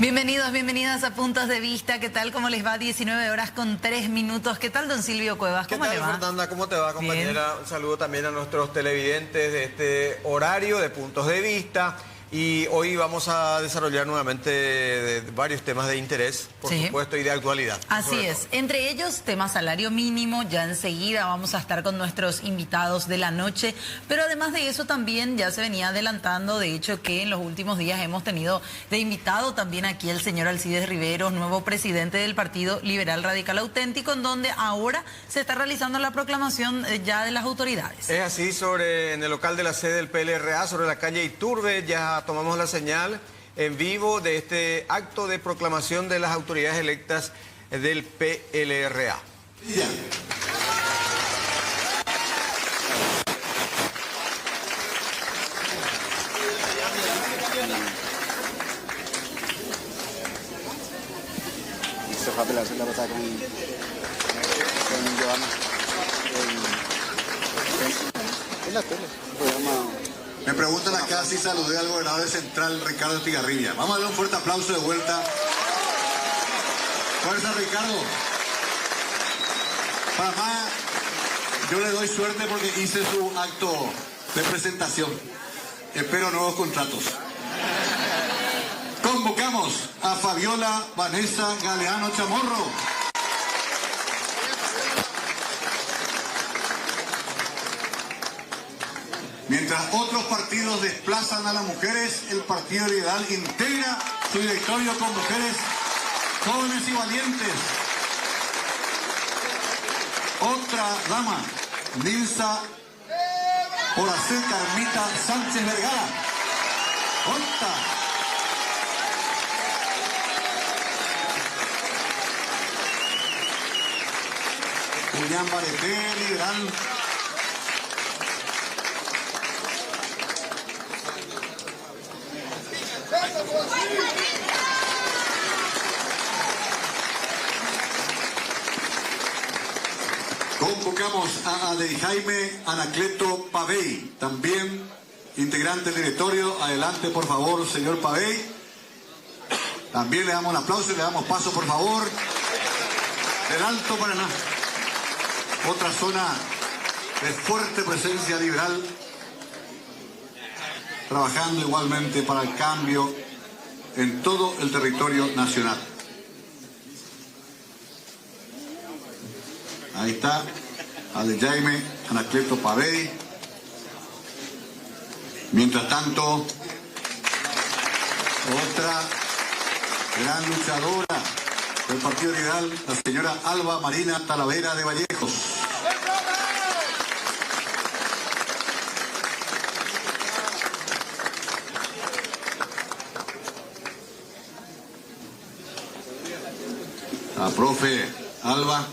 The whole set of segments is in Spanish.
Bienvenidos, bienvenidas a Puntos de Vista. ¿Qué tal? ¿Cómo les va? 19 horas con 3 minutos. ¿Qué tal, don Silvio Cuevas? ¿Cómo le va? ¿Qué tal, Fernanda? ¿Cómo te va, compañera? Un saludo también a nuestros televidentes de este horario de Puntos de Vista. Y hoy vamos a desarrollar nuevamente varios temas de interés, por supuesto, y de actualidad. Así es. Entre ellos, tema salario mínimo. Ya enseguida vamos a estar con nuestros invitados de la noche. Pero además de eso también ya se venía adelantando, de hecho, que en los últimos días hemos tenido de invitado también aquí el señor Alcides Riveros, nuevo presidente del Partido Liberal Radical Auténtico, en donde ahora se está realizando la proclamación ya de las autoridades. Es así, en el local de la sede del PLRA, sobre la calle Iturbe, ya tomamos la señal en vivo de este acto de proclamación de las autoridades electas del PLRA. Ya. Se fue a pelarse la pasada con Giovanna en la tele, programa. Me preguntan acá si saludé al gobernador de Central, Ricardo Estigarribia. Vamos a darle un fuerte aplauso de vuelta. Fuerza, Ricardo. Para más, yo le doy suerte porque hice su acto de presentación. Espero nuevos contratos. Convocamos a Fabiola Vanessa Galeano Chamorro. Mientras otros partidos desplazan a las mujeres, el Partido Liberal integra su directorio con mujeres jóvenes y valientes. Otra dama, Nilsa Horacé Carmita Sánchez Vergara. Otra. Julián Bareté, liberal. Convocamos a Jaime Anacleto Pavey, también integrante del directorio. Adelante, por favor, señor Pavey. También le damos un aplauso y le damos paso, por favor. Del Alto Paraná, otra zona de fuerte presencia liberal, trabajando igualmente para el cambio en todo el territorio nacional. Ahí está, Jaime Anacleto Pavey. Mientras tanto, otra gran luchadora del Partido Liberal, la señora Alba Marina Talavera de Vallejos. La profe Alba,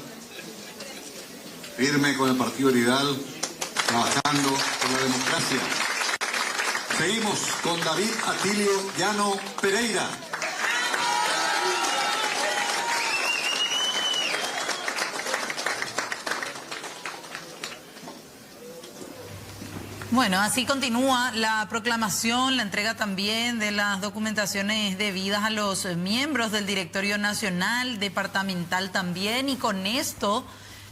firme con el Partido Liberal, trabajando por la democracia. Seguimos con David Atilio Llano Pereira. Bueno, así continúa la proclamación, la entrega también de las documentaciones debidas a los miembros del Directorio Nacional, departamental también, y con esto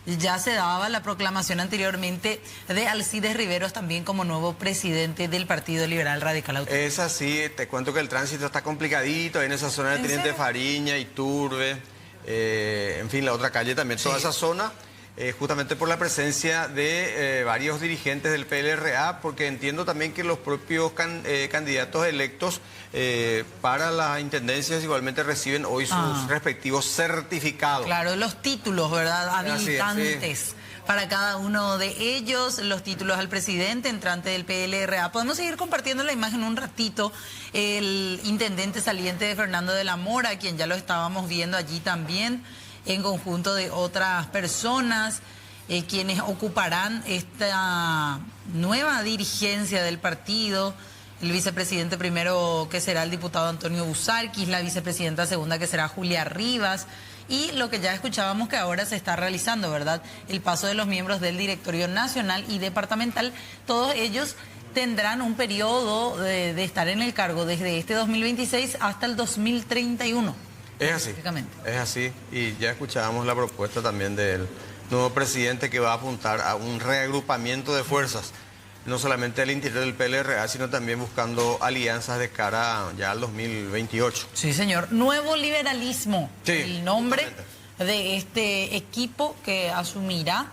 ya se daba la proclamación anteriormente de Alcides Riveros también como nuevo presidente del Partido Liberal Radical Auténtico. Es así, te cuento que el tránsito está complicadito en esa zona de Teniente Fariña, Iturbe, en fin, la otra calle también, toda esa zona. Justamente por la presencia de varios dirigentes del PLRA, porque entiendo también que los propios candidatos electos para las intendencias igualmente reciben hoy sus respectivos certificados. Claro, los títulos, ¿verdad? Habilitantes para cada uno de ellos, los títulos al presidente entrante del PLRA. Podemos seguir compartiendo la imagen un ratito. El intendente saliente de Fernando de la Mora, quien ya lo estábamos viendo allí también, en conjunto de otras personas quienes ocuparán esta nueva dirigencia del partido. El vicepresidente primero, que será el diputado Antonio Busarquis, la vicepresidenta segunda, que será Julia Rivas, y lo que ya escuchábamos que ahora se está realizando, ¿verdad? El paso de los miembros del Directorio Nacional y Departamental, todos ellos tendrán un periodo de estar en el cargo desde este 2026 hasta el 2031. Es así, y ya escuchábamos la propuesta también del nuevo presidente que va a apuntar a un reagrupamiento de fuerzas, no solamente al interior del PLRA, sino también buscando alianzas de cara ya al 2028. Sí, señor. Nuevo liberalismo, sí, el nombre de este equipo que asumirá.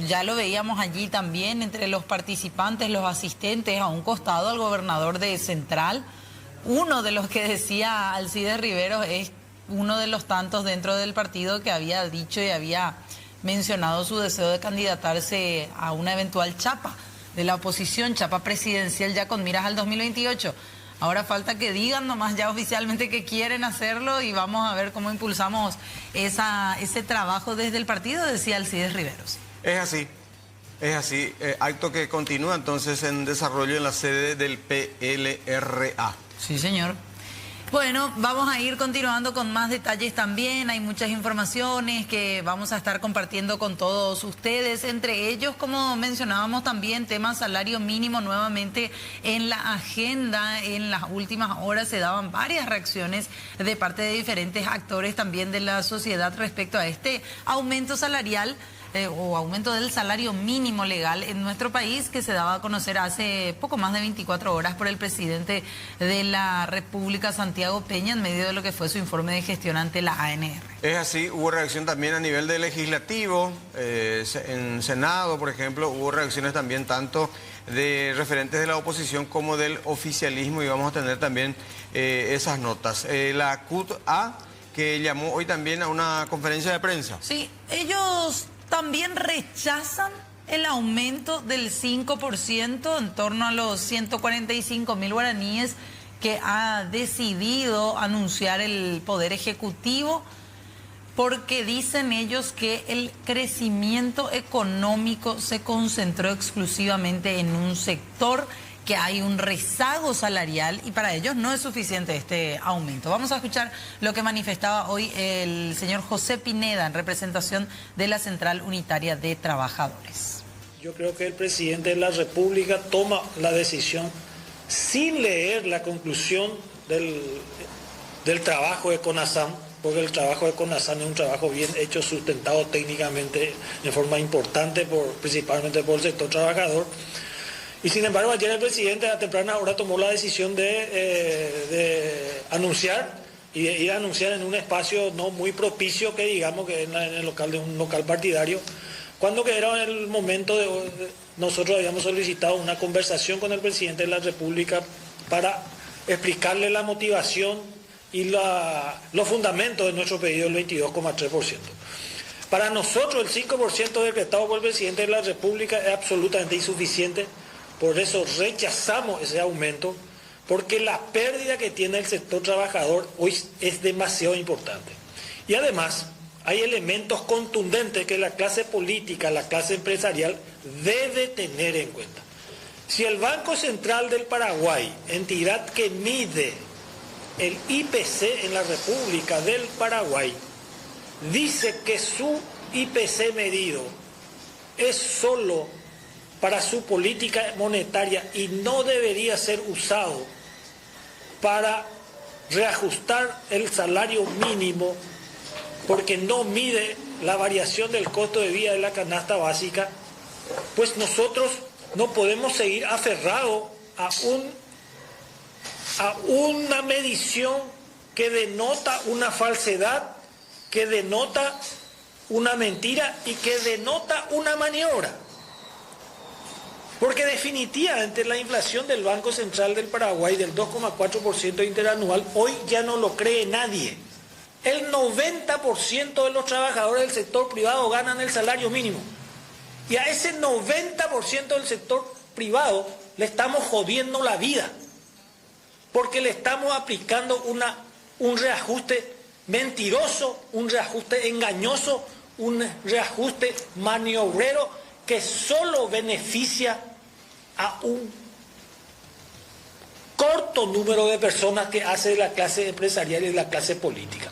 Ya lo veíamos allí también entre los participantes, los asistentes, a un costado al gobernador de Central. Uno de los que decía Alcides Riveros es uno de los tantos dentro del partido que había dicho y había mencionado su deseo de candidatarse a una eventual chapa de la oposición, chapa presidencial ya con miras al 2028. Ahora falta que digan nomás ya oficialmente que quieren hacerlo y vamos a ver cómo impulsamos ese trabajo desde el partido, decía Alcides Riveros. Es así. Acto que continúa entonces en desarrollo en la sede del PLRA. Sí, señor. Bueno, vamos a ir continuando con más detalles también. Hay muchas informaciones que vamos a estar compartiendo con todos ustedes. Entre ellos, como mencionábamos también, tema salario mínimo nuevamente en la agenda. En las últimas horas se daban varias reacciones de parte de diferentes actores también de la sociedad respecto a este aumento salarial. O aumento del salario mínimo legal en nuestro país, que se daba a conocer hace poco más de 24 horas por el presidente de la República, Santiago Peña, en medio de lo que fue su informe de gestión ante la ANR. Es así, hubo reacción también a nivel de legislativo, en Senado, por ejemplo, hubo reacciones también tanto de referentes de la oposición como del oficialismo, y vamos a tener también esas notas. La CUT-A, que llamó hoy también a una conferencia de prensa. Sí, ellos también rechazan el aumento del 5% en torno a los 145.000 guaraníes que ha decidido anunciar el Poder Ejecutivo, porque dicen ellos que el crecimiento económico se concentró exclusivamente en un sector, que hay un rezago salarial y para ellos no es suficiente este aumento. Vamos a escuchar lo que manifestaba hoy el señor José Pineda en representación de la Central Unitaria de Trabajadores. Yo creo que el presidente de la República toma la decisión sin leer la conclusión del trabajo de CONASAM, porque el trabajo de CONASAM es un trabajo bien hecho, sustentado técnicamente de forma importante, principalmente por el sector trabajador. Y sin embargo, ayer el presidente a temprana hora tomó la decisión de anunciar y de ir a anunciar en un espacio no muy propicio, que digamos que en el local de un local partidario, cuando que era el momento nosotros habíamos solicitado una conversación con el presidente de la República para explicarle la motivación y los fundamentos de nuestro pedido del 22,3%. Para nosotros el 5% decretado por el presidente de la República es absolutamente insuficiente. Por eso rechazamos ese aumento, porque la pérdida que tiene el sector trabajador hoy es demasiado importante. Y además hay elementos contundentes que la clase política, la clase empresarial debe tener en cuenta. Si el Banco Central del Paraguay, entidad que mide el IPC en la República del Paraguay, dice que su IPC medido es solo para su política monetaria y no debería ser usado para reajustar el salario mínimo, porque no mide la variación del costo de vida de la canasta básica, pues nosotros no podemos seguir aferrados a una medición que denota una falsedad, que denota una mentira y que denota una maniobra. Porque definitivamente la inflación del Banco Central del Paraguay del 2,4% interanual hoy ya no lo cree nadie. El 90% de los trabajadores del sector privado ganan el salario mínimo. Y a ese 90% del sector privado le estamos jodiendo la vida. Porque le estamos aplicando un reajuste mentiroso, un reajuste engañoso, un reajuste maniobrero que solo beneficia a un corto número de personas que hace la clase empresarial y la clase política.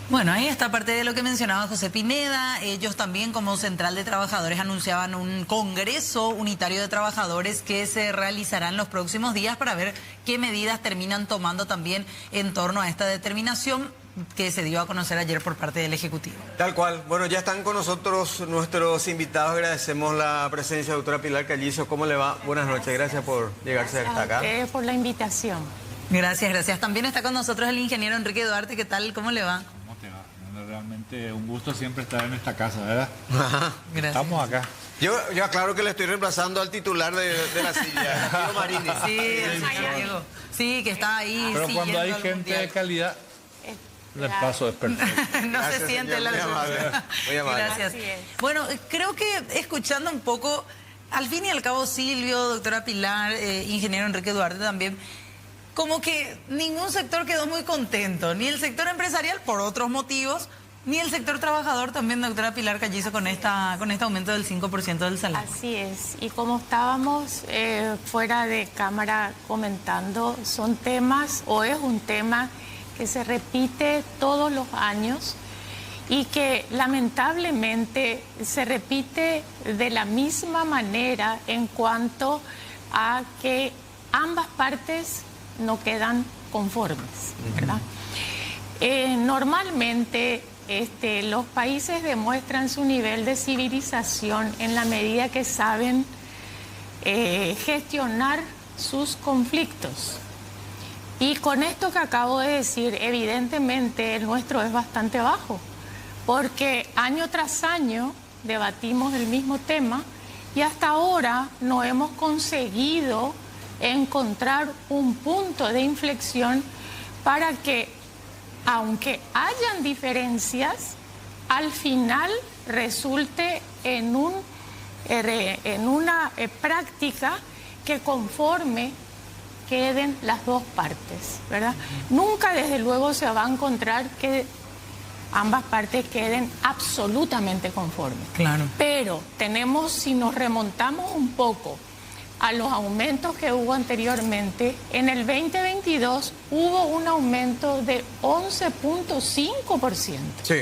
Bueno, ahí está parte de lo que mencionaba José Pineda. Ellos también, como Central de Trabajadores, anunciaban un congreso unitario de trabajadores que se realizará en los próximos días para ver qué medidas terminan tomando también en torno a esta determinación que se dio a conocer ayer por parte del Ejecutivo. Tal cual. Bueno, ya están con nosotros nuestros invitados. Agradecemos la presencia de la doctora Pilar Callizo. ¿Cómo le va? Buenas noches. Gracias por llegarse hasta acá. Gracias por la invitación. Gracias, gracias. También está con nosotros el ingeniero Enrique Duarte. ¿Qué tal? ¿Cómo le va? Realmente un gusto siempre estar en esta casa, ¿verdad? Gracias. Estamos acá. Yo aclaro que le estoy reemplazando al titular de la silla, Diego Marini. Sí, Diego. Sí, que está ahí. Pero cuando hay gente de calidad, el paso es perfecto. No Gracias, se siente señor, la muy amable. Muy amable. Gracias. Bueno, creo que escuchando un poco, al fin y al cabo, Silvio, doctora Pilar, ingeniero Enrique Duarte también, como que ningún sector quedó muy contento, ni el sector empresarial por otros motivos, ni el sector trabajador también, doctora Pilar Callizo, con este aumento del 5% del salario. Así es, y como estábamos fuera de cámara comentando, son temas, o es un tema que se repite todos los años y que lamentablemente se repite de la misma manera en cuanto a que ambas partes no quedan conformes, ¿verdad? Normalmente los países demuestran su nivel de civilización en la medida que saben gestionar sus conflictos. Y con esto que acabo de decir, evidentemente el nuestro es bastante bajo, porque año tras año debatimos el mismo tema y hasta ahora no hemos conseguido encontrar un punto de inflexión para que, aunque hayan diferencias, al final resulte en una práctica que conforme queden las dos partes, ¿verdad? Nunca, desde luego, se va a encontrar que ambas partes queden absolutamente conformes. Claro. Pero tenemos, si nos remontamos un poco a los aumentos que hubo anteriormente, en el 2022 hubo un aumento de 11.5%. Sí.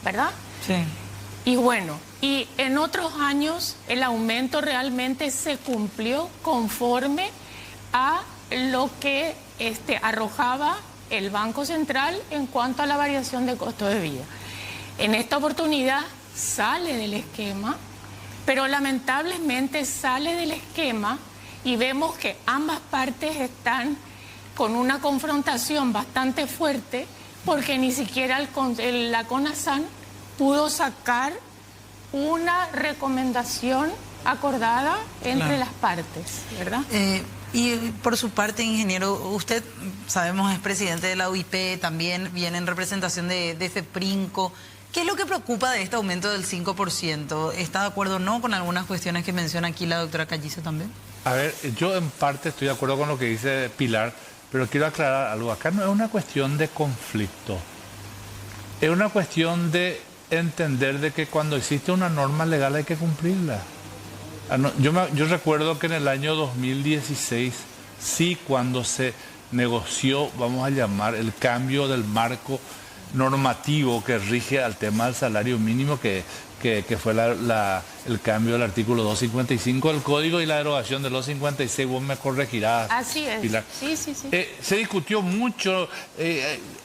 ¿Verdad? Sí. Y bueno, y en otros años el aumento realmente se cumplió conforme a lo que arrojaba el Banco Central en cuanto a la variación de costo de vida. En esta oportunidad sale del esquema, pero lamentablemente sale del esquema y vemos que ambas partes están con una confrontación bastante fuerte porque ni siquiera la CONASAN pudo sacar una recomendación acordada entre las partes, ¿verdad? Y por su parte, ingeniero, usted, sabemos, es presidente de la UIP, también viene en representación de FEPRINCO. ¿Qué es lo que preocupa de este aumento del 5%? ¿Está de acuerdo o no con algunas cuestiones que menciona aquí la doctora Callizo también? A ver, yo en parte estoy de acuerdo con lo que dice Pilar, pero quiero aclarar algo. Acá no es una cuestión de conflicto. Es una cuestión de entender de que cuando existe una norma legal hay que cumplirla. Yo recuerdo que en el año 2016, sí, cuando se negoció, vamos a llamar, el cambio del marco normativo que rige al tema del salario mínimo, que fue el cambio del artículo 255 del Código y la derogación del 256, vos me corregirás. Así es. Pilar. Sí. Se discutió mucho,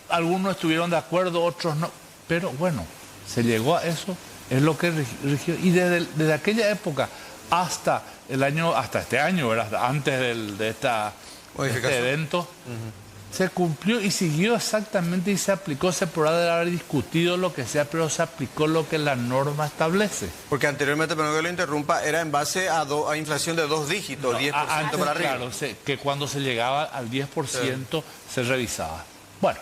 algunos estuvieron de acuerdo, otros no, pero bueno, se llegó a eso, es lo que rigió. Y desde aquella época hasta este año, ¿verdad? Antes de este evento, se cumplió y siguió exactamente y se aplicó. Se podrá haber discutido lo que sea, pero se aplicó lo que la norma establece. Porque anteriormente, perdón que lo interrumpa, era en base a inflación de 2 dígitos, 10% para arriba. Claro, que cuando se llegaba al 10% se revisaba. Bueno,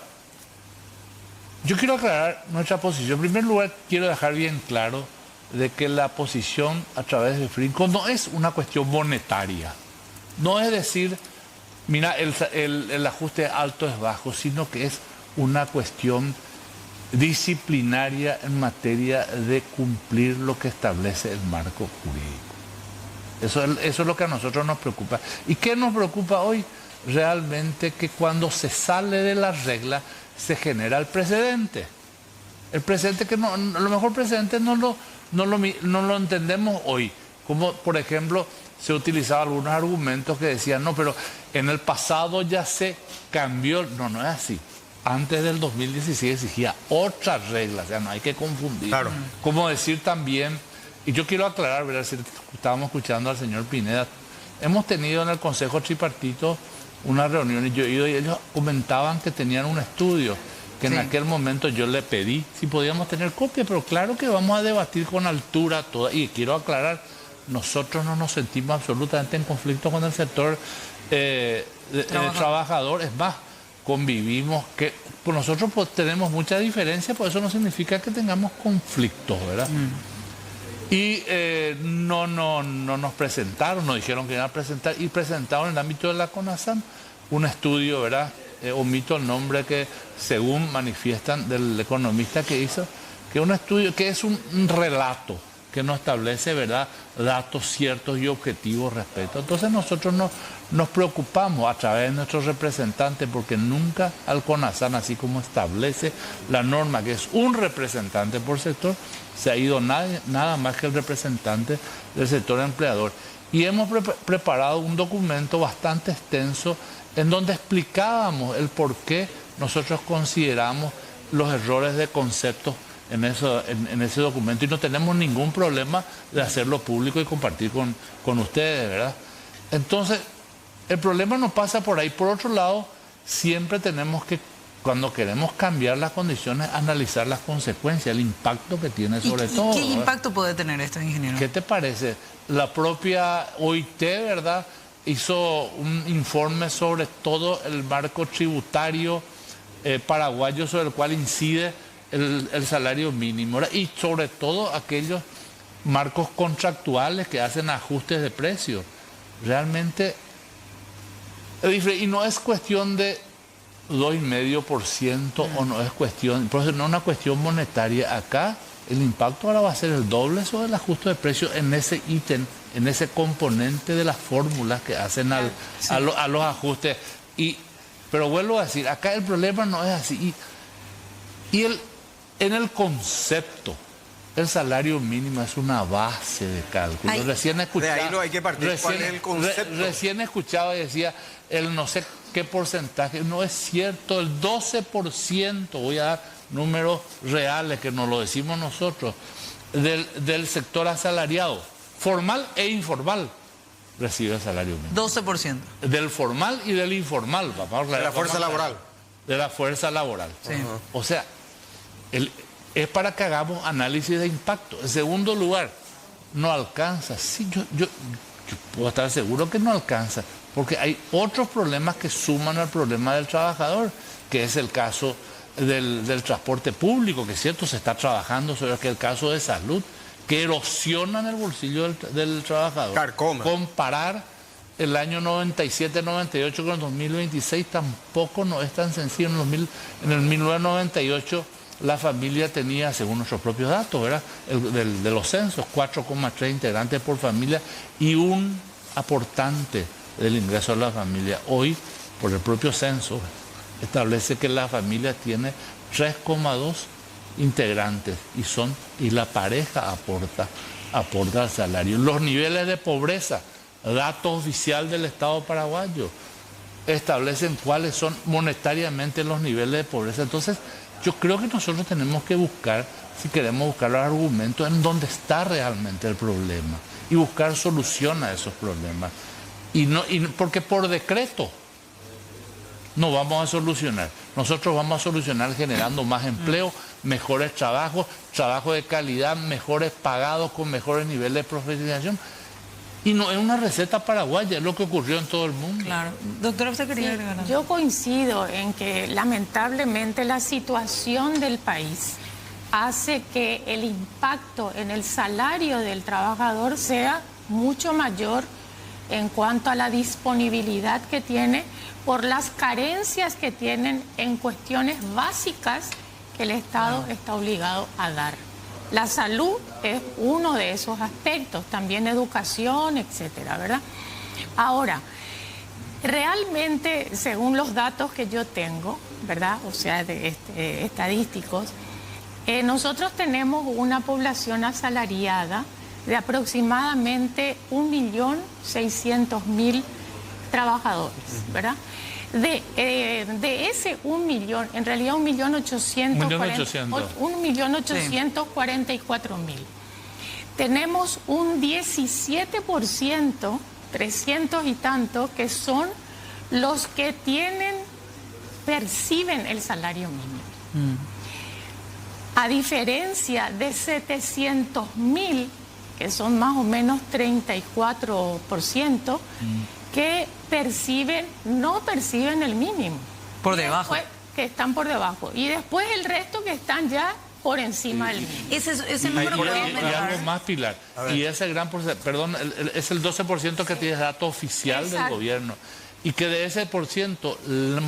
yo quiero aclarar nuestra posición. En primer lugar, quiero dejar bien claro de que la posición a través de FEPRINCO no es una cuestión monetaria. No es decir, mira, el ajuste alto es bajo, sino que es una cuestión disciplinaria en materia de cumplir lo que establece el marco jurídico. Eso es lo que a nosotros nos preocupa. ¿Y qué nos preocupa hoy? Realmente que cuando se sale de la regla se genera el precedente. El presente que no, a lo mejor presente no lo entendemos hoy. Como por ejemplo se utilizaban algunos argumentos que decían, no, pero en el pasado ya se cambió. No, no es así. Antes del 2016 exigía otras reglas, o sea, no hay que confundir. Claro. Como decir también, y yo quiero aclarar, ¿verdad? Si estábamos escuchando al señor Pineda, hemos tenido en el Consejo Tripartito una reunión y yo he ido y ellos comentaban que tenían un estudio, que en aquel momento yo le pedí si podíamos tener copia, pero claro que vamos a debatir con altura toda. Y quiero aclarar, nosotros no nos sentimos absolutamente en conflicto con el sector trabajador, es más, convivimos, que pues nosotros pues, tenemos mucha diferencia, por eso no significa que tengamos conflictos, ¿verdad? Y no nos presentaron, nos dijeron que iban a presentar, y presentaron en el ámbito de la CONASAM un estudio, ¿verdad? Omito el nombre que según manifiestan del economista que hizo, que es un estudio, que es un relato que no establece, ¿verdad?, datos ciertos y objetivos respecto. Entonces nosotros nos preocupamos a través de nuestros representantes, porque nunca al CONASAM, así como establece la norma, que es un representante por sector, se ha ido nada más que el representante del sector empleador. Y hemos preparado un documento bastante extenso en donde explicábamos el por qué nosotros consideramos los errores de conceptos en ese documento, y no tenemos ningún problema de hacerlo público y compartir con ustedes, ¿verdad? Entonces, el problema no pasa por ahí. Por otro lado, siempre tenemos que, cuando queremos cambiar las condiciones, analizar las consecuencias, el impacto que tiene sobre todo. ¿Qué impacto puede tener esto, ingeniero? ¿Qué te parece? La propia OIT, ¿verdad?, hizo un informe sobre todo el marco tributario paraguayo, sobre el cual incide el salario mínimo, ¿verdad? Y sobre todo aquellos marcos contractuales que hacen ajustes de precios. Realmente, y no es cuestión de 2,5% o no es cuestión, por eso no es una cuestión monetaria. Acá el impacto ahora va a ser el doble sobre el ajuste de precios en ese ítem, en ese componente de las fórmulas que hacen a los ajustes. Pero vuelvo a decir, acá el problema no es así. En el concepto, el salario mínimo es una base de cálculo. Recién escuchaba, de ahí no hay que partir. ¿Cuál es el concepto? Recién escuchaba y decía, el no sé qué porcentaje. No es cierto, el 12%, voy a dar números reales que nos lo decimos nosotros, del sector asalariado, formal e informal, recibe el salario mínimo. 12%. Del formal y del informal. De la fuerza laboral. De la fuerza laboral. Sí. O sea, es para que hagamos análisis de impacto. En segundo lugar, no alcanza. Sí, yo puedo estar seguro que no alcanza, porque hay otros problemas que suman al problema del trabajador, que es el caso del transporte público, que es cierto, se está trabajando sobre el caso de salud, que erosionan el bolsillo del trabajador. Carcoma. Comparar el año 97-98 con el 2026 tampoco no es tan sencillo. En el 1998 la familia tenía, según nuestros propios datos, ¿verdad?, de los censos, 4,3 integrantes por familia y un aportante del ingreso de la familia. Hoy, por el propio censo, establece que la familia tiene 3,2 integrantes y la pareja aporta al salario. Los niveles de pobreza, dato oficial del Estado paraguayo, establecen cuáles son monetariamente los niveles de pobreza. Entonces, yo creo que nosotros tenemos que buscar, si queremos buscar los argumentos, en dónde está realmente el problema y buscar solución a esos problemas. Porque por decreto no vamos a solucionar. Nosotros vamos a solucionar generando más empleo, mejores trabajos, trabajo de calidad, mejores pagados, con mejores niveles de profesionalización. Y no es una receta paraguaya, es lo que ocurrió en todo el mundo. Claro. Doctora, ¿usted quería agregar algo? Yo coincido en que lamentablemente la situación del país hace que el impacto en el salario del trabajador sea mucho mayor en cuanto a la disponibilidad que tiene por las carencias que tienen en cuestiones básicas que el Estado está obligado a dar. La salud es uno de esos aspectos, también educación, etcétera, ¿verdad? Ahora, realmente, según los datos que yo tengo, ¿verdad?, o sea, estadísticos, Nosotros tenemos una población asalariada de aproximadamente 1.600.000 trabajadores, ¿verdad? De ese 1 millón, en realidad 1.844.000, tenemos un 17%, 300 y tanto, que son los que perciben el salario mínimo. A diferencia de 700.000, que son más o menos 34%, que no perciben el mínimo. Por debajo. Que están por debajo. Y después el resto que están ya por encima del mínimo. Ese número y algo más, Pilar. Y ese gran porcentaje, perdón, es el 12% que tiene dato oficial. Exacto. Del gobierno. Y que de ese %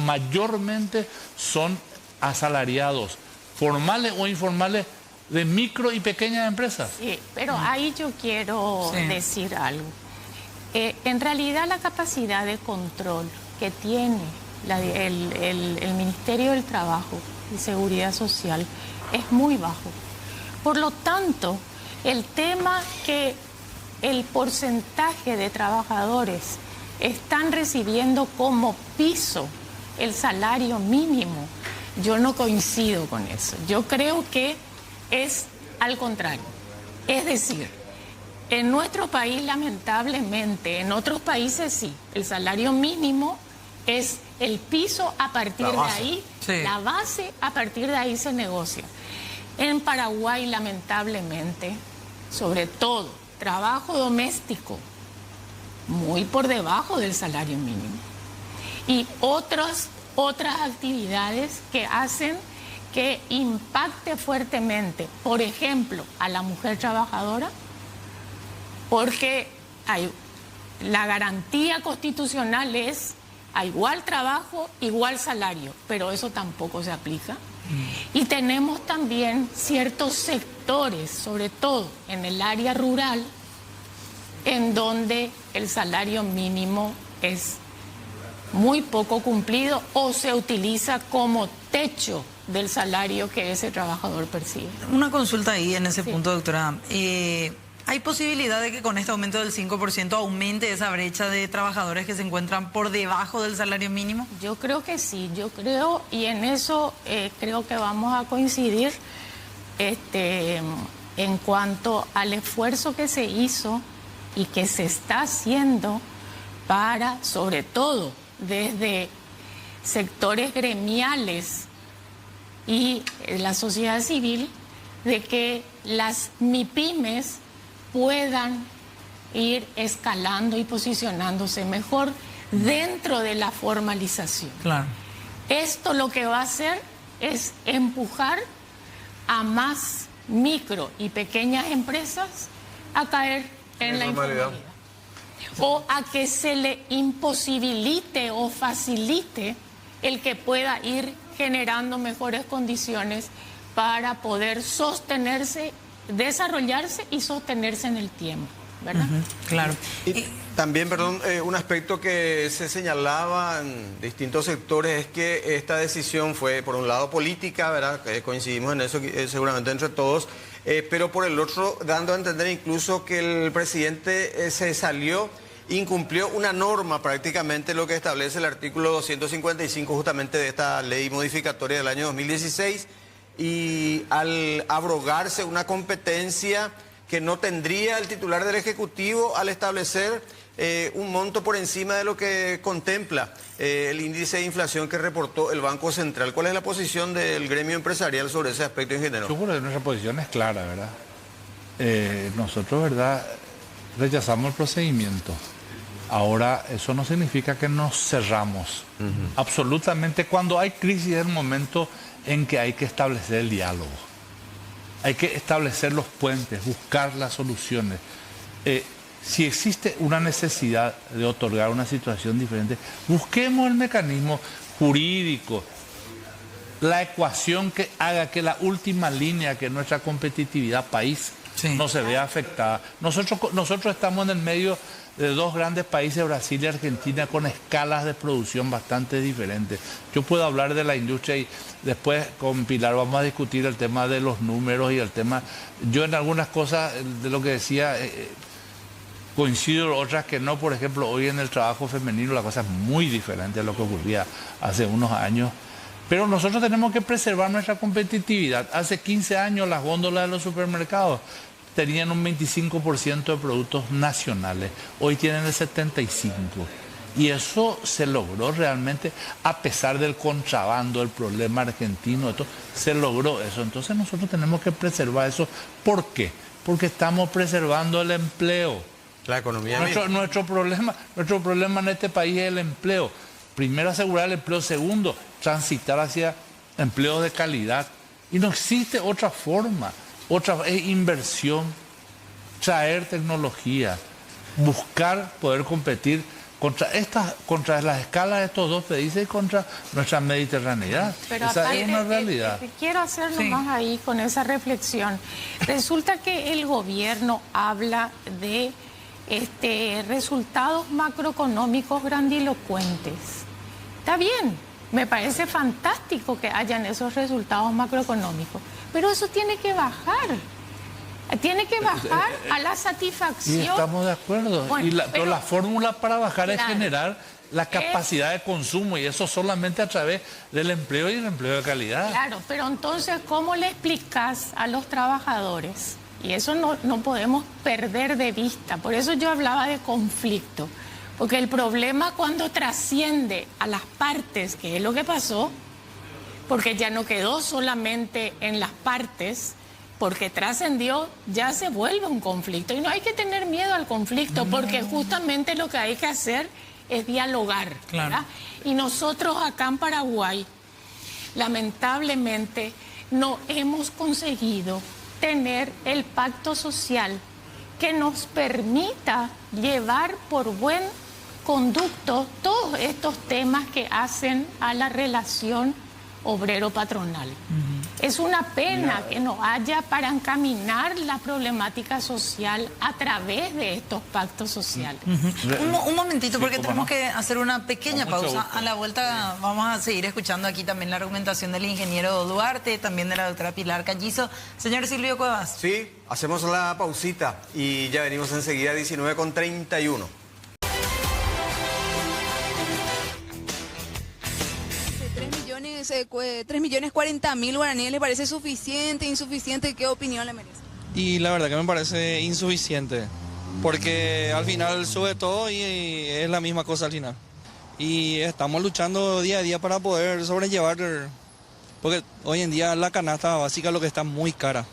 mayormente son asalariados, formales o informales, de micro y pequeñas empresas. Sí, pero ahí yo quiero decir algo. En realidad la capacidad de control que tiene el Ministerio del Trabajo y Seguridad Social es muy bajo. Por lo tanto, el tema que el porcentaje de trabajadores están recibiendo como piso el salario mínimo, yo no coincido con eso. Yo creo que es al contrario. Es decir, en nuestro país, lamentablemente, en otros países sí, el salario mínimo es el piso, a partir de ahí, la base, a partir de ahí se negocia. En Paraguay, lamentablemente, sobre todo, trabajo doméstico, muy por debajo del salario mínimo. Y otras actividades que hacen que impacte fuertemente, por ejemplo, a la mujer trabajadora, porque la garantía constitucional es a igual trabajo, igual salario, pero eso tampoco se aplica. Y tenemos también ciertos sectores, sobre todo en el área rural, en donde el salario mínimo es muy poco cumplido o se utiliza como techo del salario que ese trabajador percibe. Una consulta ahí en ese punto, doctora. ¿Hay posibilidad de que con este aumento del 5% aumente esa brecha de trabajadores que se encuentran por debajo del salario mínimo? Yo creo que sí, y en eso creo que vamos a coincidir en cuanto al esfuerzo que se hizo y que se está haciendo para, sobre todo, desde sectores gremiales y la sociedad civil, de que las MIPYMES puedan ir escalando y posicionándose mejor dentro de la formalización. Claro. Esto lo que va a hacer es empujar a más micro y pequeñas empresas a caer en la informalidad. O a que se le imposibilite o facilite el que pueda ir generando mejores condiciones para poder sostenerse, desarrollarse y sostenerse en el tiempo, ¿verdad? Claro. Y también, perdón, un aspecto que se señalaba en distintos sectores es que esta decisión fue, por un lado, política, ¿verdad? Coincidimos en eso seguramente entre todos, pero por el otro, dando a entender incluso que el presidente incumplió una norma, prácticamente lo que establece el artículo 255 justamente de esta ley modificatoria del año 2016, y al abrogarse una competencia que no tendría el titular del Ejecutivo al establecer un monto por encima de lo que contempla el índice de inflación que reportó el Banco Central. ¿Cuál es la posición del gremio empresarial sobre ese aspecto, ingeniero? Nuestra posición es clara, ¿verdad? Nosotros, ¿verdad?, rechazamos el procedimiento. Ahora, eso no significa que nos cerramos. Absolutamente, cuando hay crisis es el momento en que hay que establecer el diálogo. Hay que establecer los puentes, buscar las soluciones. Si existe una necesidad de otorgar una situación diferente, busquemos el mecanismo jurídico, la ecuación que haga que la última línea, que es nuestra competitividad país, no se vea afectada. Nosotros estamos en el medio de dos grandes países, Brasil y Argentina, con escalas de producción bastante diferentes. Yo puedo hablar de la industria y después con Pilar vamos a discutir el tema de los números y el tema... Yo en algunas cosas de lo que decía coincido, otras que no. Por ejemplo, hoy en el trabajo femenino la cosa es muy diferente a lo que ocurría hace unos años. Pero nosotros tenemos que preservar nuestra competitividad. Hace 15 años las góndolas de los supermercados tenían un 25% de productos nacionales. Hoy tienen el 75%. Y eso se logró realmente a pesar del contrabando, el problema argentino, todo, se logró eso. Entonces nosotros tenemos que preservar eso. ¿Por qué? Porque estamos preservando el empleo. La economía. Nuestro problema en este país es el empleo. Primero, asegurar el empleo. Segundo, transitar hacia empleos de calidad. Y no existe otra forma. Es inversión, traer tecnología, buscar poder competir contra las escalas de estos dos países y contra nuestra mediterraneidad. Pero esa aparte, es una realidad. Quiero hacer nomás ahí con esa reflexión. Resulta que el gobierno habla de resultados macroeconómicos grandilocuentes. Está bien, me parece fantástico que hayan esos resultados macroeconómicos, pero eso tiene que bajar. Tiene que bajar a la satisfacción. Y estamos de acuerdo. Bueno, pero la fórmula para bajar es claro, generar la capacidad de consumo, y eso solamente a través del empleo y el empleo de calidad. Claro, pero entonces, ¿cómo le explicas a los trabajadores? Y eso no podemos perder de vista. Por eso yo hablaba de conflicto. Porque el problema cuando trasciende a las partes, que es lo que pasó, porque ya no quedó solamente en las partes, porque trascendió, ya se vuelve un conflicto. Y no hay que tener miedo al conflicto, porque justamente lo que hay que hacer es dialogar. Claro. ¿Verdad? Y nosotros acá en Paraguay, lamentablemente, no hemos conseguido tener el pacto social que nos permita llevar por buen conducto todos estos temas que hacen a la relación obrero-patronal. Es una pena que no haya para encaminar la problemática social a través de estos pactos sociales. Un momentito, porque tenemos que hacer una pequeña Con mucho pausa. gusto. A la vuelta vamos a seguir escuchando aquí también la argumentación del ingeniero Duarte, también de la doctora Pilar Callizo. Señor Silvio Cuevas. Sí, hacemos la pausita y ya venimos enseguida a 19:31. 3.040.000 guaraníes, ¿le parece suficiente, insuficiente? ¿Qué opinión le merece? Y la verdad que me parece insuficiente, porque al final sube todo y es la misma cosa al final. Y estamos luchando día a día para poder sobrellevar, porque hoy en día la canasta básica lo que está muy cara.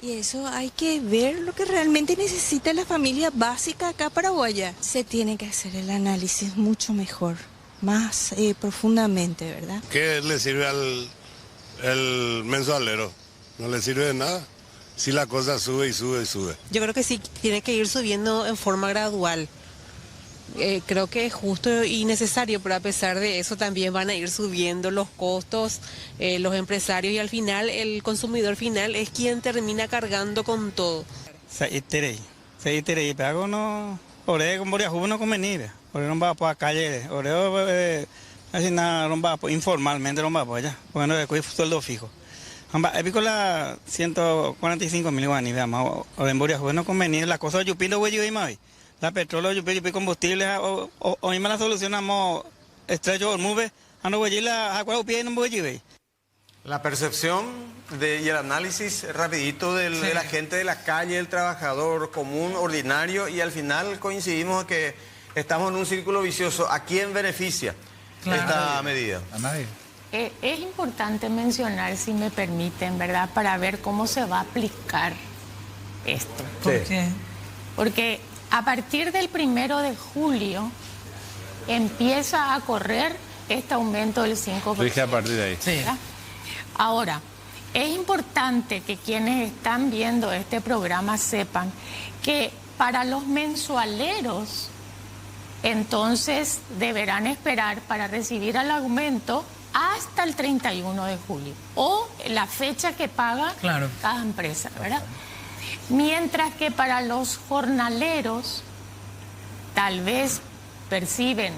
Y eso hay que ver lo que realmente necesita la familia básica acá paraguaya. Se tiene que hacer el análisis mucho mejor, más profundamente, ¿verdad? ¿Qué le sirve al mensualero? No le sirve de nada. Si la cosa sube y sube y sube. Yo creo que sí, tiene que ir subiendo en forma gradual. Creo que es justo y necesario, pero a pesar de eso también van a ir subiendo los costos, los empresarios, y al final el consumidor final es quien termina cargando con todo. Pero no, no convenir. Porque no va a calle, así nada, no va informalmente, no va allá, porque no es sueldo fijo. He visto la 145.000 guaní, veamos, o en Boria no convenir, la cosa yo pido, güey, y más. La petróleo, yo pido combustible, o misma la solucionamos, estrello, move, ando güey, la agua, pie, no güey. La percepción y el análisis rapidito de la gente de la calle, el trabajador común, ordinario, y al final coincidimos que estamos en un círculo vicioso. ¿A quién beneficia esta medida? A nadie. Es importante mencionar, si me permiten, ¿verdad?, para ver cómo se va a aplicar esto. ¿Por qué? Porque a partir del 1 de julio empieza a correr este aumento del 5%. Dije a partir de ahí. Sí. Ahora, es importante que quienes están viendo este programa sepan que para los mensualeros, entonces deberán esperar para recibir el aumento hasta el 31 de julio o la fecha que paga cada empresa, ¿verdad? Mientras que para los jornaleros tal vez perciben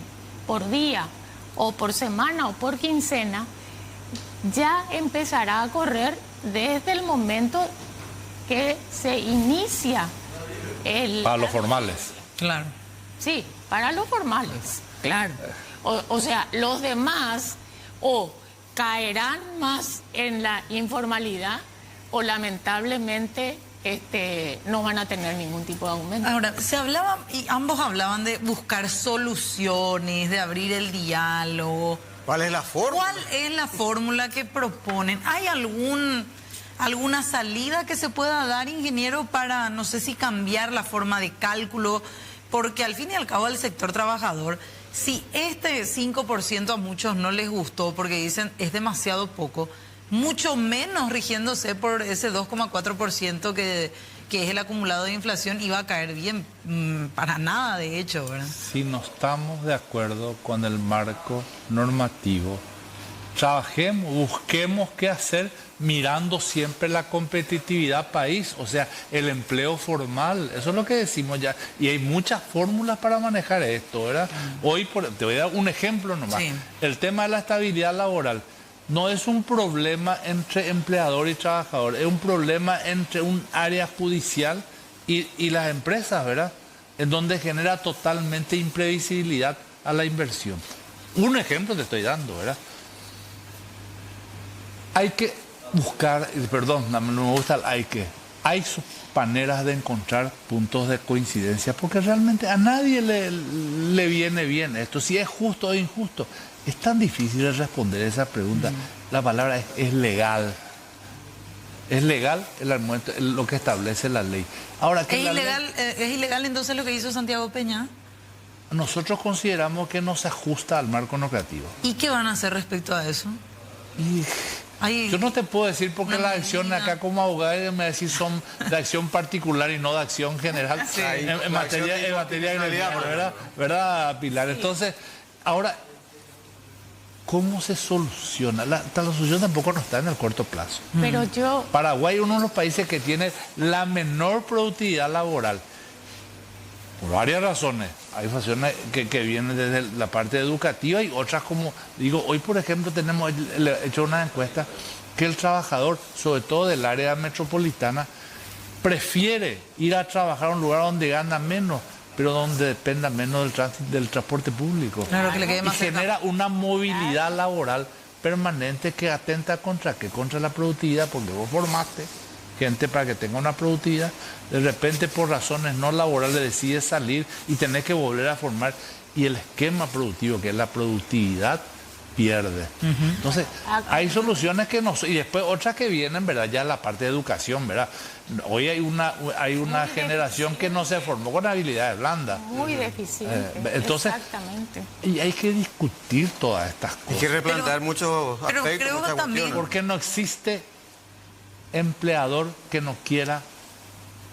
por día o por semana o por quincena, ya empezará a correr desde el momento que se inicia el... Para los formales. Claro. Sí, para los formales, claro. O sea, los demás o caerán más en la informalidad o lamentablemente no van a tener ningún tipo de aumento. Ahora, se hablaba, y ambos hablaban de buscar soluciones, de abrir el diálogo. ¿Cuál es la fórmula? ¿Cuál es la fórmula que proponen? ¿Hay alguna salida que se pueda dar, ingeniero, para, no sé si cambiar la forma de cálculo? Porque al fin y al cabo al sector trabajador, si este 5% a muchos no les gustó porque dicen es demasiado poco, mucho menos rigiéndose por ese 2,4% que es el acumulado de inflación, iba a caer bien, para nada de hecho, ¿verdad? Si no estamos de acuerdo con el marco normativo, trabajemos, busquemos qué hacer mirando siempre la competitividad país, o sea, el empleo formal, eso es lo que decimos ya, y hay muchas fórmulas para manejar esto, ¿verdad? Hoy, te voy a dar un ejemplo nomás, sí. El tema de la estabilidad laboral no es un problema entre empleador y trabajador, es un problema entre un área judicial y las empresas, ¿verdad? En donde genera totalmente imprevisibilidad a la inversión. Un ejemplo te estoy dando, ¿verdad? Hay que buscar, perdón, no me gusta el hay que. Hay maneras de encontrar puntos de coincidencia, porque realmente a nadie le viene bien esto, si es justo o injusto. Es tan difícil de responder esa pregunta. La palabra es legal. Es legal el argumento, lo que establece la ley. Ahora, ¿Es ilegal entonces lo que hizo Santiago Peña? Nosotros consideramos que no se ajusta al marco normativo. ¿Y qué van a hacer respecto a eso? Yo no te puedo decir porque las acciones acá como abogado me decís son de acción particular y no de acción general, sí, en materia de ¿verdad, Pilar? Sí. Entonces, ahora, ¿cómo se soluciona? La solución tampoco no está en el corto plazo. Pero Paraguay es uno de los países que tiene la menor productividad laboral. Por varias razones. Hay razones que vienen desde la parte educativa y otras como, digo, hoy por ejemplo hemos hecho una encuesta que el trabajador, sobre todo del área metropolitana, prefiere ir a trabajar a un lugar donde gana menos, pero donde dependa menos del transporte público. Claro, que le quede más y genera una movilidad laboral permanente que atenta contra ¿qué? Contra la productividad, porque vos formaste gente para que tenga una productividad, de repente por razones no laborales decides salir y tenés que volver a formar, y el esquema productivo, que es la productividad, pierde. Entonces, hay soluciones que no, y después otras que vienen, ¿verdad? Ya la parte de educación, ¿verdad? Hoy hay una generación que no se formó con habilidades blandas. Muy deficiente. Entonces, exactamente. Y hay que discutir todas estas cosas. Hay que replantear muchos aspectos. Pero creo que también, porque no existe empleador que no quiera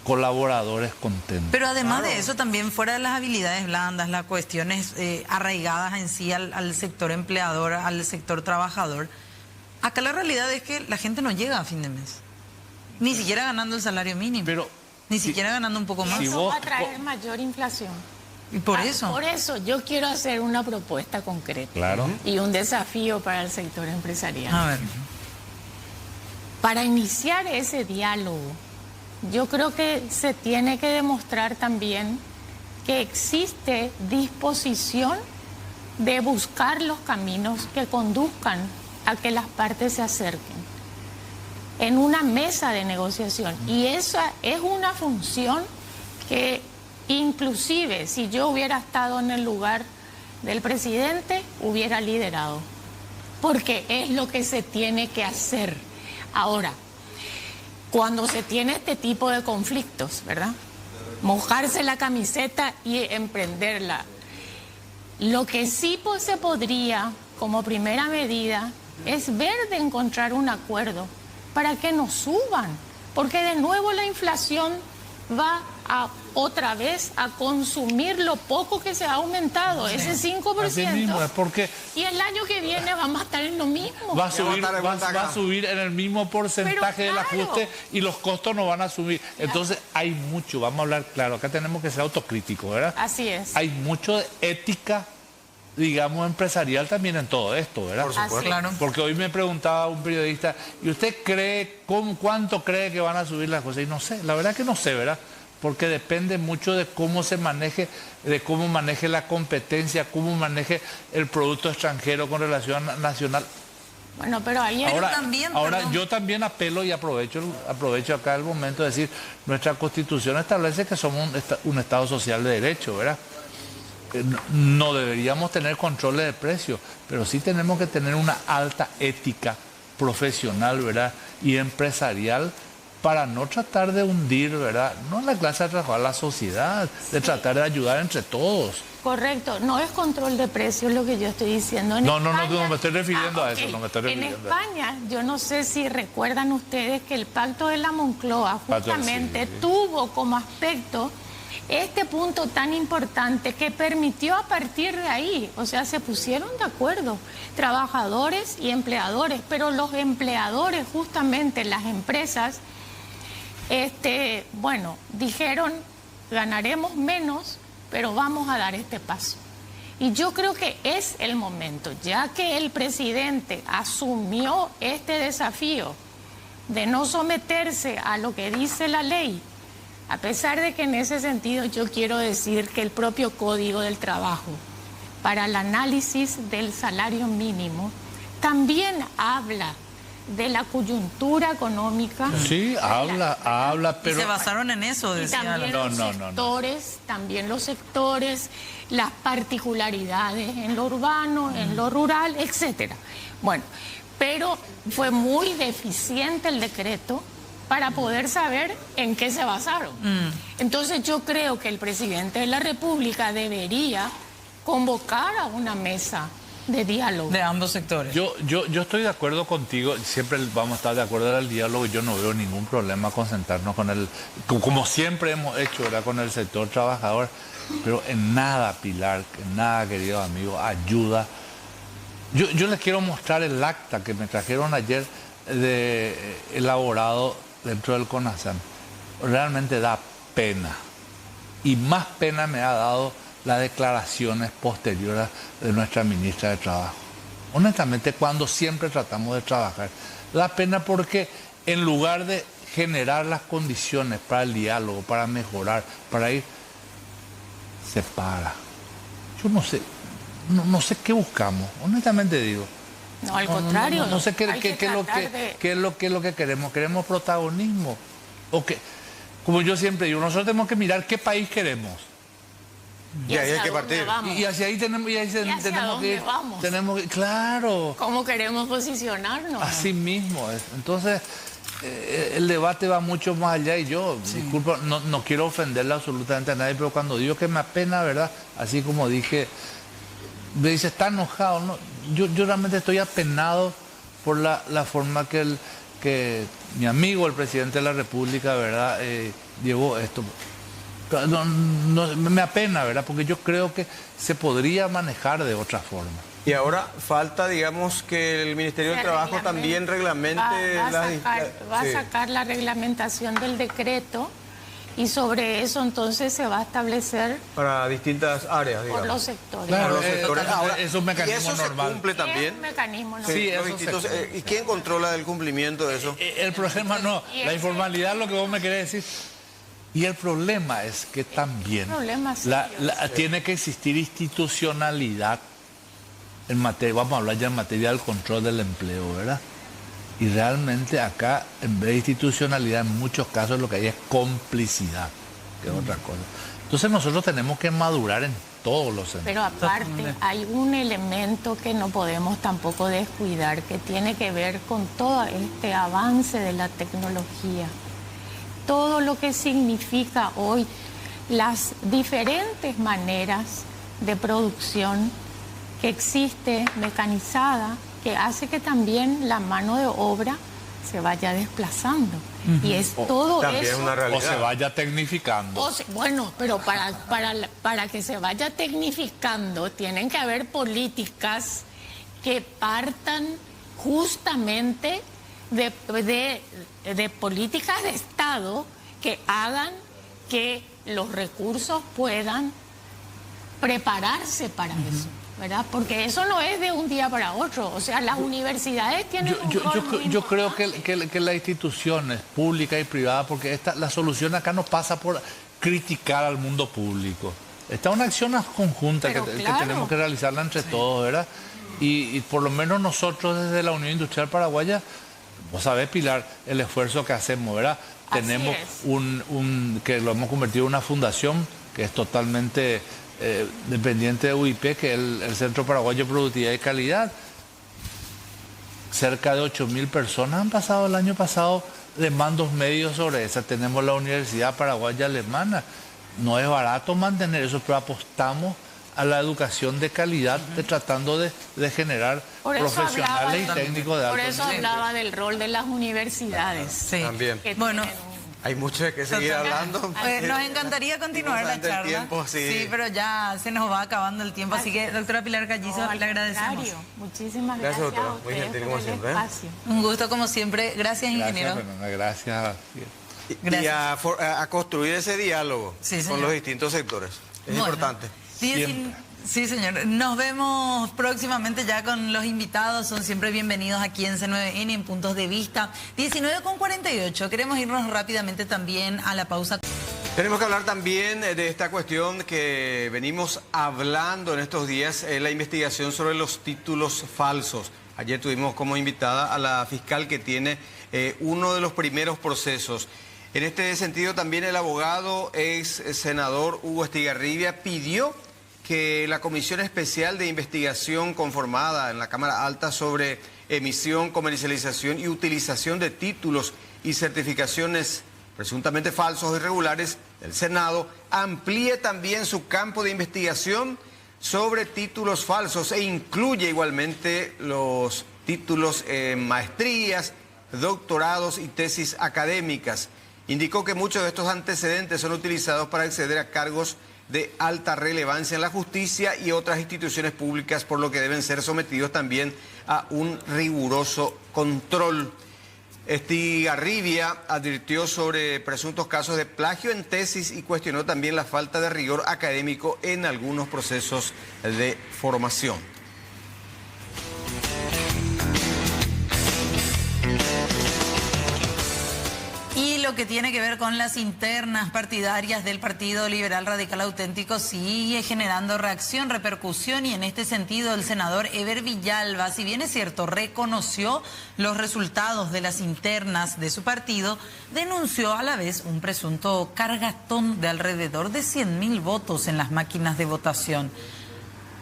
colaboradores contentos. Pero además de eso, también fuera de las habilidades blandas, las cuestiones arraigadas en sí al sector empleador, al sector trabajador, acá la realidad es que la gente no llega a fin de mes, ni siquiera ganando el salario mínimo, ni siquiera ganando un poco más. Eso va a traer mayor inflación. Y por eso. Por eso yo quiero hacer una propuesta concreta. Claro. Y un desafío para el sector empresarial. A ver. Para iniciar ese diálogo, yo creo que se tiene que demostrar también que existe disposición de buscar los caminos que conduzcan a que las partes se acerquen en una mesa de negociación. Y esa es una función que inclusive si yo hubiera estado en el lugar del presidente, hubiera liderado. Porque es lo que se tiene que hacer. Ahora, cuando se tiene este tipo de conflictos, ¿verdad? Mojarse la camiseta y emprenderla. Lo que sí se podría, como primera medida, es ver de encontrar un acuerdo para que no suban, porque de nuevo la inflación va otra vez a consumir lo poco que se ha aumentado, ese 5%. Así mismo, es porque y el año que viene vamos a estar en lo mismo. Va a subir en el mismo porcentaje del ajuste y los costos no van a subir. Entonces hay mucho, vamos a hablar claro, acá tenemos que ser autocríticos, ¿verdad? Así es. Hay mucho de ética, digamos, empresarial también en todo esto, ¿verdad? Por supuesto. Claro. Porque hoy me preguntaba un periodista, ¿y usted cree, cuánto cree que van a subir las cosas? Y no sé, la verdad que no sé, ¿verdad? Porque depende mucho de cómo se maneje, de cómo maneje la competencia, cómo maneje el producto extranjero con relación a nacional. Bueno, pero ayer ahora yo también apelo y aprovecho acá el momento de decir, nuestra Constitución establece que somos un Estado social de derecho, ¿verdad? No deberíamos tener controles de precios, pero sí tenemos que tener una alta ética profesional, ¿verdad? Y empresarial, para no tratar de hundir, ¿verdad? No la clase de trabajo, a la sociedad, de tratar de ayudar entre todos. Correcto, no es control de precios lo que yo estoy diciendo. No me estoy refiriendo a eso, no me estoy refiriendo. En España, yo no sé si recuerdan ustedes que el Pacto de la Moncloa justamente tuvo como aspecto este punto tan importante que permitió a partir de ahí, o sea, se pusieron de acuerdo trabajadores y empleadores, pero los empleadores, justamente las empresas, dijeron, ganaremos menos, pero vamos a dar este paso. Y yo creo que es el momento, ya que el presidente asumió este desafío de no someterse a lo que dice la ley, a pesar de que en ese sentido yo quiero decir que el propio Código del Trabajo, para el análisis del salario mínimo, también habla de la coyuntura económica. Sí, habla, pero... Y se basaron en eso, decían. También los sectores, las particularidades en lo urbano, en lo rural, etcétera. Bueno, pero fue muy deficiente el decreto para poder saber en qué se basaron. Entonces yo creo que el presidente de la República debería convocar a una mesa de diálogo. De ambos sectores. Yo estoy de acuerdo contigo, siempre vamos a estar de acuerdo en el diálogo, yo no veo ningún problema con sentarnos con como siempre hemos hecho, ¿verdad?, con el sector trabajador, pero en nada, Pilar, en nada, queridos amigos, ayuda. Yo les quiero mostrar el acta que me trajeron ayer elaborado dentro del CONASAM. Realmente da pena. Y más pena me ha dado las declaraciones posteriores de nuestra ministra de Trabajo. Honestamente, cuando siempre tratamos de trabajar, da pena porque en lugar de generar las condiciones para el diálogo, para mejorar, para ir, se para. Yo no sé qué buscamos, honestamente digo. No, al contrario. No sé qué es lo que queremos. ¿Queremos protagonismo? ¿O qué? Como yo siempre digo, nosotros tenemos que mirar qué país queremos. Y ahí hay que partir. Y hacia ahí tenemos que ir. Tenemos que, claro. ¿Cómo queremos posicionarnos? Así mismo es. Entonces, el debate va mucho más allá y yo, disculpa, no quiero ofenderle absolutamente a nadie, pero cuando digo que me apena, ¿verdad? Así como dije, me dice, está enojado, ¿no? Yo realmente estoy apenado por la forma que mi amigo, el presidente de la República, ¿verdad?, llevó esto. No, me apena, ¿verdad? Porque yo creo que se podría manejar de otra forma. Y ahora falta, digamos, que el Ministerio del Trabajo también reglamente... Va a sacar la reglamentación del decreto y sobre eso entonces se va a establecer... Para distintas áreas, digamos. Por los sectores. Claro, los sectores. Ahora, es un mecanismo normal. ¿Se cumple también? Es un mecanismo normal. Sí, ¿Y quién controla el cumplimiento de eso? El problema no, la informalidad, lo que vos me querés decir... Y el problema es que también tiene que existir institucionalidad en materia, vamos a hablar ya en materia del control del empleo, ¿verdad? Y realmente acá, en vez de institucionalidad, en muchos casos lo que hay es complicidad, que es otra cosa. Entonces nosotros tenemos que madurar en todos los sentidos. Pero aparte, hay un elemento que no podemos tampoco descuidar, que tiene que ver con todo este avance de la tecnología. Todo lo que significa hoy las diferentes maneras de producción que existe, mecanizada, que hace que también la mano de obra se vaya desplazando. Y es todo también eso. Es una realidad. O se vaya tecnificando. Bueno, pero para que se vaya tecnificando, tienen que haber políticas que partan justamente de políticas de Estado que hagan que los recursos puedan prepararse para eso, ¿verdad? Porque eso no es de un día para otro. O sea, las universidades tienen yo creo que las instituciones públicas y privadas, porque la solución acá no pasa por criticar al mundo público. Esta es una acción conjunta que tenemos que realizarla entre todos, ¿verdad? Y por lo menos nosotros desde la Unión Industrial Paraguaya, vos sabés, Pilar, el esfuerzo que hacemos, ¿verdad? Tenemos que lo hemos convertido en una fundación que es totalmente dependiente de UIP, que es el Centro Paraguayo de Productividad y Calidad. Cerca de 8.000 personas han pasado el año pasado de mandos medios sobre esa. Tenemos la Universidad Paraguaya Alemana. No es barato mantener eso, pero apostamos a la educación de calidad, tratando de generar profesionales y técnicos de alto nivel. Por eso hablaba del rol de las universidades. Sí. También. Bueno, hay mucho de qué seguir hablando. Nos encantaría continuar la charla. Tiempo, sí, pero ya se nos va acabando el tiempo. Así que, doctora Pilar Gallizo, le agradecemos. Muchísimas gracias. Doctora. Muy gentil como siempre. Un gusto como siempre. Gracias, ingeniero. Gracias. Y a construir ese diálogo con los distintos sectores. Es importante. Sí, señor. Nos vemos próximamente ya con los invitados. Son siempre bienvenidos aquí en C9N en Puntos de Vista. 19:48. Queremos irnos rápidamente también a la pausa. Tenemos que hablar también de esta cuestión que venimos hablando en estos días, la investigación sobre los títulos falsos. Ayer tuvimos como invitada a la fiscal que tiene uno de los primeros procesos. En este sentido, también el abogado ex senador Hugo Estigarribia pidió que la Comisión Especial de Investigación conformada en la Cámara Alta sobre emisión, comercialización y utilización de títulos y certificaciones presuntamente falsos o irregulares del Senado amplíe también su campo de investigación sobre títulos falsos e incluye igualmente los títulos en maestrías, doctorados y tesis académicas. Indicó que muchos de estos antecedentes son utilizados para acceder a cargos de alta relevancia en la justicia y otras instituciones públicas, por lo que deben ser sometidos también a un riguroso control. Estigarribia advirtió sobre presuntos casos de plagio en tesis y cuestionó también la falta de rigor académico en algunos procesos de formación. Y lo que tiene que ver con las internas partidarias del Partido Liberal Radical Auténtico sigue generando reacción, repercusión, y en este sentido el senador Eber Villalba, si bien es cierto, reconoció los resultados de las internas de su partido, denunció a la vez un presunto cargatón de alrededor de 100.000 votos en las máquinas de votación.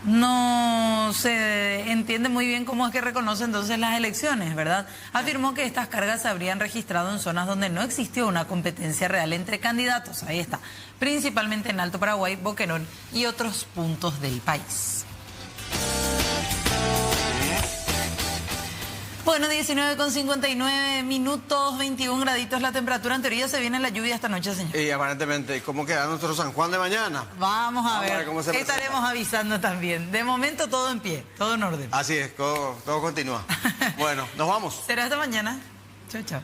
No se entiende muy bien cómo es que reconoce entonces las elecciones, ¿verdad? Afirmó que estas cargas se habrían registrado en zonas donde no existió una competencia real entre candidatos, ahí está, principalmente en Alto Paraguay, Boquerón y otros puntos del país. Bueno, 19:59, 21 graditos la temperatura. En teoría se viene la lluvia esta noche, señor. Y aparentemente, ¿cómo queda nuestro San Juan de mañana? Vamos a ver cómo se presenta. Estaremos avisando también. De momento todo en pie, todo en orden. Así es, todo continúa. Bueno, nos vamos. Será hasta mañana. Chao, chao.